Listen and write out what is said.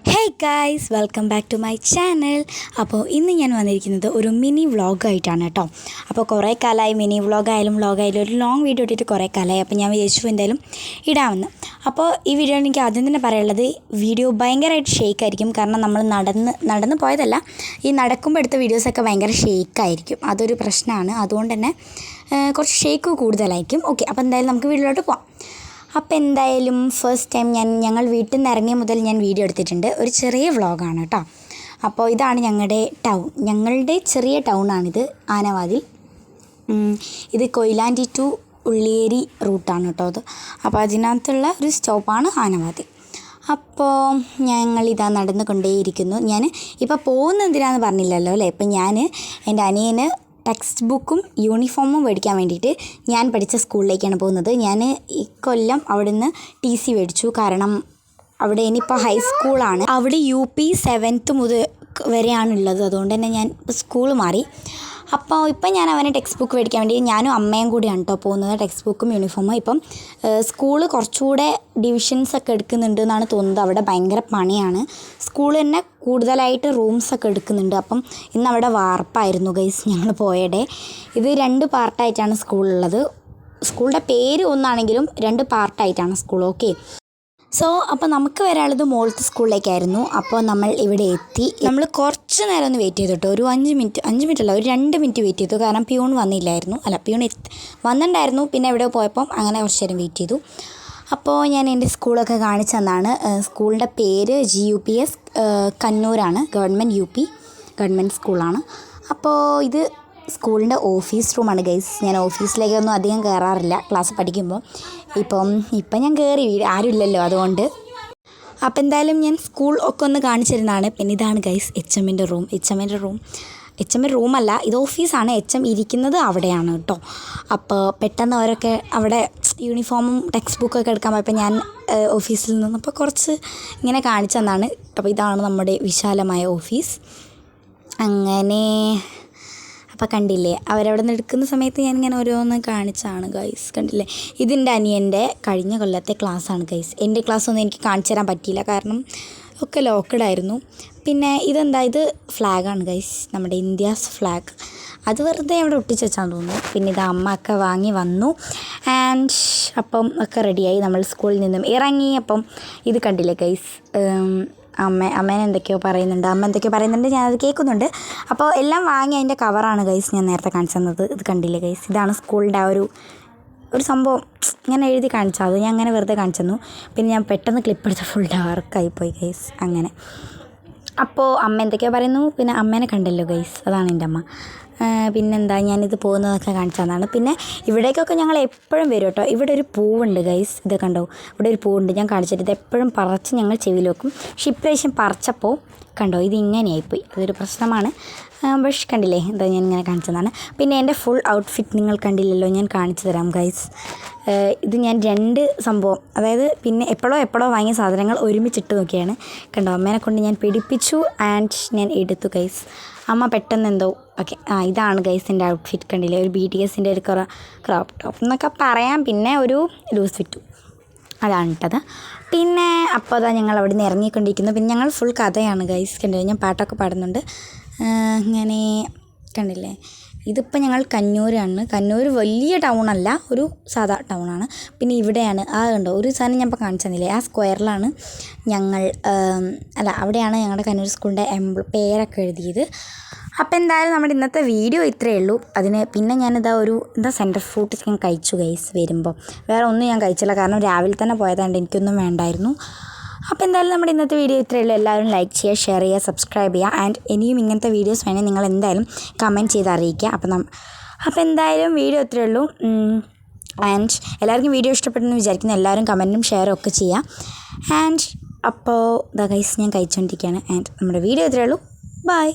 Hey guys, welcome back to my channel. അപ്പോൾ ഇന്ന് ഞാൻ വന്നിരിക്കുന്നത് ഒരു മിനി വ്ളോഗായിട്ടാണ് കേട്ടോ. അപ്പോൾ കുറേ കാലമായി മിനി വ്ളോഗായാലും ഒരു ലോങ് വീഡിയോ ഇട്ടിട്ട് കുറേ കാലമായി. അപ്പോൾ ഞാൻ വിചാരിച്ചു എന്തായാലും ഇടാമെന്ന്. അപ്പോൾ ഈ വീഡിയോയിൽ എനിക്ക് ആദ്യം തന്നെ പറയാനുള്ളത്, വീഡിയോ ഭയങ്കരമായിട്ട് ഷേക്കായിരിക്കും. കാരണം നമ്മൾ നടന്ന് പോയതല്ല, ഈ നടക്കുമ്പോൾ എടുത്ത വീഡിയോസൊക്കെ ഭയങ്കര ഷേക്കായിരിക്കും. അതൊരു പ്രശ്നമാണ്. അതുകൊണ്ട് തന്നെ കുറച്ച് ഷേക്ക് കൂടുതലായിരിക്കും. ഓക്കെ, അപ്പോൾ എന്തായാലും നമുക്ക് വീഡിയോയിലോട്ട് പോകാം. അപ്പോൾ എന്തായാലും ഫസ്റ്റ് ടൈം ഞങ്ങൾ വീട്ടിൽ നിന്ന് ഇറങ്ങിയ മുതൽ ഞാൻ വീഡിയോ എടുത്തിട്ടുണ്ട്. ഒരു ചെറിയ വ്ളോഗാണ് കേട്ടോ. അപ്പോൾ ഇതാണ് ഞങ്ങളുടെ ചെറിയ ടൗണാണിത്, ആനവാതിൽ. ഇത് കൊയിലാണ്ടി ടു ഉള്ളിയേരി റൂട്ടാണ് കേട്ടോ അത്. അപ്പോൾ അതിനകത്തുള്ള ഒരു സ്റ്റോപ്പാണ് ആനവാതിൽ. അപ്പോൾ ഞങ്ങളിതാ നടന്നു കൊണ്ടേയിരിക്കുന്നു. ഞാൻ ഇപ്പോൾ പോകുന്നത് എന്തിനാണെന്ന് പറഞ്ഞില്ലല്ലോ അല്ലേ. ഇപ്പം ഞാൻ എൻ്റെ അനിയന് ടെക്സ്റ്റ് ബുക്കും യൂണിഫോമും മേടിക്കാൻ വേണ്ടിയിട്ട് ഞാൻ പഠിച്ച സ്കൂളിലേക്കാണ് പോകുന്നത്. ഞാൻ ഇക്കൊല്ലം അവിടെ നിന്ന് TC മേടിച്ചു. കാരണം അവിടെ ഇനിയിപ്പോൾ ഹൈസ്കൂളാണ്. അവിടെ UP 7th മുതൽ വരെയാണുള്ളത്. അതുകൊണ്ട് തന്നെ ഞാൻ സ്കൂൾ മാറി. അപ്പോൾ ഇപ്പം ഞാൻ അവനെ ടെക്സ്റ്റ് ബുക്ക് മേടിക്കാൻ വേണ്ടി ഞാനും അമ്മയും കൂടിയാണ് കേട്ടോ പോകുന്നത്. ടെക്സ്റ്റ് ബുക്കും യൂണിഫോമും. ഇപ്പം സ്കൂള് കുറച്ചുകൂടെ ഡിവിഷൻസൊക്കെ എടുക്കുന്നുണ്ട് എന്നാണ് തോന്നുന്നത്. അവിടെ ഭയങ്കര പണിയാണ്. സ്കൂൾ തന്നെ കൂടുതലായിട്ട് റൂംസൊക്കെ എടുക്കുന്നുണ്ട്. അപ്പം ഇന്ന് അവിടെ വാർപ്പായിരുന്നു ഗൈസ് ഞങ്ങൾ പോയടെ. ഇത് 2 പാർട്ടായിട്ടാണ് സ്കൂളുള്ളത്. സ്കൂളിൻ്റെ പേര് ഒന്നാണെങ്കിലും 2 പാർട്ടായിട്ടാണ് സ്കൂൾ. ഓക്കെ, അപ്പോൾ നമുക്ക് വരാനുള്ളത് മോളത്തെ സ്കൂളിലേക്കായിരുന്നു. അപ്പോൾ നമ്മൾ ഇവിടെ എത്തി. നമ്മൾ കുറച്ച് നേരം ഒന്ന് വെയിറ്റ് ചെയ്തു കേട്ടോ. ഒരു 5 മിനിറ്റ് അല്ല, ഒരു 2 മിനിറ്റ് വെയിറ്റ് ചെയ്തു. കാരണം പ്യൂൺ വന്നില്ലായിരുന്നു. പ്യൂൺ വന്നിട്ടുണ്ടായിരുന്നു. പിന്നെ എവിടെ പോയപ്പം അങ്ങനെ കുറച്ച് നേരം വെയിറ്റ് ചെയ്തു. അപ്പോൾ ഞാൻ എൻ്റെ സ്കൂളൊക്കെ കാണിച്ചു തന്നാണ്. സ്കൂളിൻ്റെ പേര് GUPS കണ്ണൂരാണ്. ഗവൺമെൻറ് സ്കൂളാണ്. അപ്പോൾ ഇത് സ്കൂളിൻ്റെ ഓഫീസ് റൂമാണ് ഗൈസ്. ഞാൻ ഓഫീസിലേക്കൊന്നും അധികം കയറാറില്ല ക്ലാസ് പഠിക്കുമ്പോൾ. ഇപ്പം ഞാൻ കയറി, ആരും ഇല്ലല്ലോ അതുകൊണ്ട്. അപ്പോൾ എന്തായാലും ഞാൻ സ്കൂൾ ഒക്കെ ഒന്ന് കാണിച്ചിരുന്നതാണ്. പിന്നെ ഇതാണ് ഗൈസ് HMൻ്റെ റൂമല്ല, ഇത് ഓഫീസാണ്. HM ഇരിക്കുന്നത് അവിടെയാണ് കേട്ടോ. അപ്പോൾ പെട്ടെന്ന് അവരൊക്കെ അവിടെ യൂണിഫോമും ടെക്സ്റ്റ് ബുക്കൊക്കെ എടുക്കാൻ പോയപ്പോൾ ഞാൻ ഓഫീസിൽ നിന്നപ്പോൾ കുറച്ച് ഇങ്ങനെ കാണിച്ചു തന്നാണ്. അപ്പോൾ ഇതാണ് നമ്മുടെ വിശാലമായ ഓഫീസ്. അങ്ങനെ അപ്പോൾ കണ്ടില്ലേ, അവരവിടെ നിന്ന് എടുക്കുന്ന സമയത്ത് ഞാനിങ്ങനെ ഓരോന്ന് കാണിച്ചാണ് ഗൈസ്. കണ്ടില്ലേ, ഇതിൻ്റെ അനിയൻ്റെ കഴിഞ്ഞ കൊല്ലത്തെ ക്ലാസ്സാണ് ഗൈസ്. എൻ്റെ ക്ലാസ്സൊന്നും എനിക്ക് കാണിച്ചു തരാൻ പറ്റിയില്ല, കാരണം ഒക്കെ ലോക്കഡായിരുന്നു. പിന്നെ ഇത് ഫ്ലാഗാണ് ഗൈസ്, നമ്മുടെ ഇന്ത്യാസ് ഫ്ലാഗ്. അത് വെറുതെ അവിടെ ഒട്ടിച്ച് വെച്ചാന്ന് തോന്നുന്നു. പിന്നെ ഇത് അമ്മ ഒക്കെ വാങ്ങി വന്നു. ആൻഡ് അപ്പം ഒക്കെ റെഡിയായി, നമ്മൾ സ്കൂളിൽ നിന്നും ഇറങ്ങി. അപ്പം ഇത് കണ്ടില്ലേ ഗൈസ്, അമ്മേനെ എന്തൊക്കെയോ പറയുന്നുണ്ട്, ഞാനത് കേൾക്കുന്നുണ്ട്. അപ്പോൾ എല്ലാം വാങ്ങി അതിൻ്റെ കവറാണ് ഗൈസ് ഞാൻ നേരത്തെ കാണിച്ചു തന്നത്. ഇത് കണ്ടില്ലേ ഗൈസ്, ഇതാണ് സ്കൂളിൻ്റെ ആ ഒരു സംഭവം ഇങ്ങനെ എഴുതി കാണിച്ചത്. അത് ഞാൻ അങ്ങനെ വെറുതെ കാണിച്ചു തന്നു. പിന്നെ ഞാൻ പെട്ടെന്ന് ക്ലിപ്പെടുത്ത് ഫുൾ ഡാർക്കായിപ്പോയി ഗൈസ്. അങ്ങനെ അപ്പോൾ അമ്മ എന്തൊക്കെയോ പറയുന്നു. പിന്നെ അമ്മേനെ കണ്ടല്ലോ ഗൈസ്, അതാണ് എൻ്റെ അമ്മ. പിന്നെന്താ, ഞാനിത് പോകുന്നതൊക്കെ കാണിച്ചു തന്നാണ്. പിന്നെ ഇവിടേക്കൊക്കെ ഞങ്ങൾ എപ്പോഴും വരും കേട്ടോ. ഇവിടെ ഒരു പൂവുണ്ട് ഗൈസ്, ഇത് കണ്ടോ, ഇവിടെ ഒരു പൂവുണ്ട്. ഞാൻ കാണിച്ചിട്ട് ഇത് എപ്പോഴും പറിച്ച് ഞങ്ങൾ ചെവിയിൽ വെക്കും. പക്ഷേ ഇപ്രാവശ്യം പറിച്ചപ്പോൾ കണ്ടോ, ഇത് ഇങ്ങനെയായിപ്പോയി. അതൊരു പ്രശ്നമാണ്. പക്ഷേ കണ്ടില്ലേ, എന്താ ഞാൻ ഇങ്ങനെ കാണിച്ചതാണ്. പിന്നെ എൻ്റെ ഫുൾ ഔട്ട്ഫിറ്റ് നിങ്ങൾ കണ്ടില്ലല്ലോ, ഞാൻ കാണിച്ചു തരാം ഗൈസ്. ഇത് ഞാൻ 2 സംഭവം, അതായത് പിന്നെ എപ്പോഴോ വാങ്ങിയ സാധനങ്ങൾ ഒരുമിച്ചിട്ട് നോക്കിയാണ്. കണ്ടോ, അമ്മേനെ കൊണ്ട് ഞാൻ പിടിപ്പിച്ചു. ആൻഡ് ഞാൻ എടുത്തു ഗൈസ്. അമ്മ പെട്ടെന്ന് എന്തോ ഓക്കെ. ഇതാണ് ഗൈസ് എൻ്റെ ഔട്ട്ഫിറ്റ്. കണ്ടില്ലേ, ഒരു BTSൻ്റെ ഒരു ക്രോപ്പ് ടോപ്പ് എന്നൊക്കെ പറയാം. പിന്നെ ഒരു ലൂസ് ഫിറ്റും, അതാണ് ഇട്ടത്. പിന്നെ അപ്പോൾ അതാ ഞങ്ങൾ അവിടെ നിന്ന് ഇറങ്ങിക്കൊണ്ടിരിക്കുന്നു. പിന്നെ ഞങ്ങൾ ഫുൾ കഥയാണ് ഗൈസ്. കണ്ടില്ലേ, ഞാൻ പാട്ടൊക്കെ പാടുന്നുണ്ട്. അങ്ങനെ കണ്ടില്ലേ, ഇതിപ്പോൾ ഞങ്ങൾ കണ്ണൂരാണ്. കണ്ണൂർ വലിയ ടൗണല്ല, ഒരു സാധാ ടൗണാണ്. പിന്നെ ഇവിടെയാണ് കണ്ടോ, ഒരു സാധനം ഞാൻ ഇപ്പോൾ കാണിച്ചു തന്നില്ലേ, ആ സ്ക്വയറിലാണ് അവിടെയാണ് ഞങ്ങളുടെ കണ്ണൂർ സ്കൂളിൻ്റെ പേരൊക്കെ എഴുതിയത്. അപ്പോൾ എന്തായാലും നമ്മുടെ ഇന്നത്തെ വീഡിയോ ഇത്രയേ ഉള്ളൂ. പിന്നെ ഞാനിതാ സെൻറ്റർ ഫ്രൂട്ട് ഞാൻ കഴിച്ചു ഗൈസ് വരുമ്പോൾ. വേറെ ഒന്നും ഞാൻ കഴിച്ചില്ല, കാരണം രാവിലെ തന്നെ പോയതുകൊണ്ട് എനിക്കൊന്നും വേണ്ടായിരുന്നു. അപ്പോൾ എന്തായാലും നമ്മുടെ ഇന്നത്തെ വീഡിയോ ഇത്രയേ ഉള്ളൂ. എല്ലാവരും ലൈക്ക് ചെയ്യുക, ഷെയർ ചെയ്യുക, സബ്സ്ക്രൈബ് ചെയ്യുക. ആൻഡ് ഇനിയും ഇങ്ങനത്തെ വീഡിയോസ് വേണേൽ നിങ്ങൾ എന്തായാലും കമൻറ്റ് ചെയ്ത് അറിയിക്കുക. അപ്പോൾ എന്തായാലും വീഡിയോ ഇത്രയേ ഉള്ളൂ. ആൻഡ് എല്ലാവർക്കും വീഡിയോ ഇഷ്ടപ്പെട്ടെന്ന് വിചാരിക്കുന്നു. എല്ലാവരും കമൻറ്റും ഷെയറും ഒക്കെ ചെയ്യുക. ആൻഡ് അപ്പോൾ ഗൈസ് ഞാൻ കഴിച്ചുകൊണ്ടിരിക്കുകയാണ്. ആൻഡ് നമ്മുടെ വീഡിയോ ഇത്രയേ ഉള്ളൂ. ബൈ.